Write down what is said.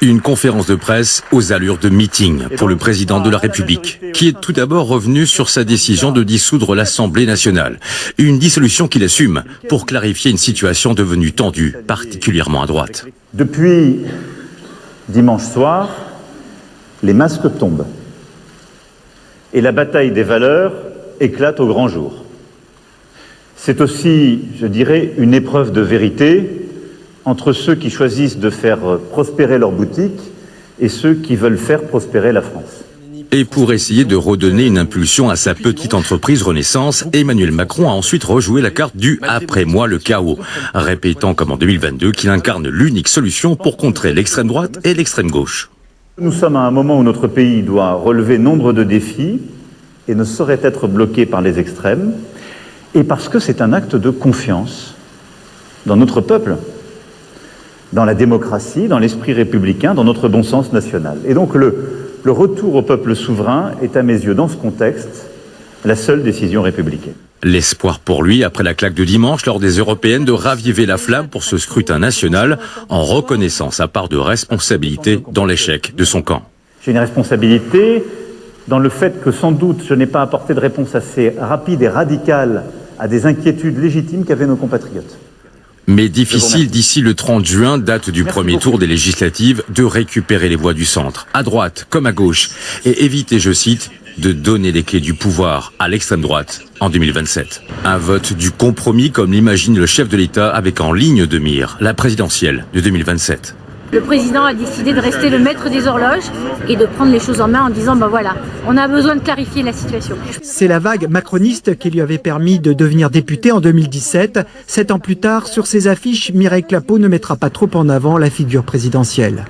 Une conférence de presse aux allures de meeting pour le président de la République, qui est tout d'abord revenu sur sa décision de dissoudre l'Assemblée nationale. Une dissolution qu'il assume pour clarifier une situation devenue tendue, particulièrement à droite. Depuis dimanche soir, les masques tombent et la bataille des valeurs éclate au grand jour. C'est aussi, je dirais, une épreuve de vérité entre ceux qui choisissent de faire prospérer leur boutique et ceux qui veulent faire prospérer la France. Et pour essayer de redonner une impulsion à sa petite entreprise Renaissance, Emmanuel Macron a ensuite rejoué la carte du « après moi le chaos », répétant comme en 2022 qu'il incarne l'unique solution pour contrer l'extrême droite et l'extrême gauche. Nous sommes à un moment où notre pays doit relever nombre de défis et ne saurait être bloqué par les extrêmes, et parce que c'est un acte de confiance dans notre peuple, dans la démocratie, dans l'esprit républicain, dans notre bon sens national. Et donc le retour au peuple souverain est à mes yeux, dans ce contexte, la seule décision républicaine. L'espoir pour lui, après la claque de dimanche lors des européennes, de raviver la flamme pour ce scrutin national en reconnaissant sa part de responsabilité dans l'échec de son camp. J'ai une responsabilité dans le fait que sans doute je n'ai pas apporté de réponse assez rapide et radicale à des inquiétudes légitimes qu'avaient nos compatriotes. Mais difficile d'ici le 30 juin, date du premier tour des législatives, de récupérer les voix du centre, à droite comme à gauche, et éviter, je cite, de donner les clés du pouvoir à l'extrême droite en 2027. Un vote du compromis comme l'imagine le chef de l'État avec en ligne de mire la présidentielle de 2027. Le président a décidé de rester le maître des horloges et de prendre les choses en main en disant ben voilà, on a besoin de clarifier la situation. C'est la vague macroniste qui lui avait permis de devenir député en 2017. 7 ans plus tard, sur ses affiches, Mireille Clapeau ne mettra pas trop en avant la figure présidentielle.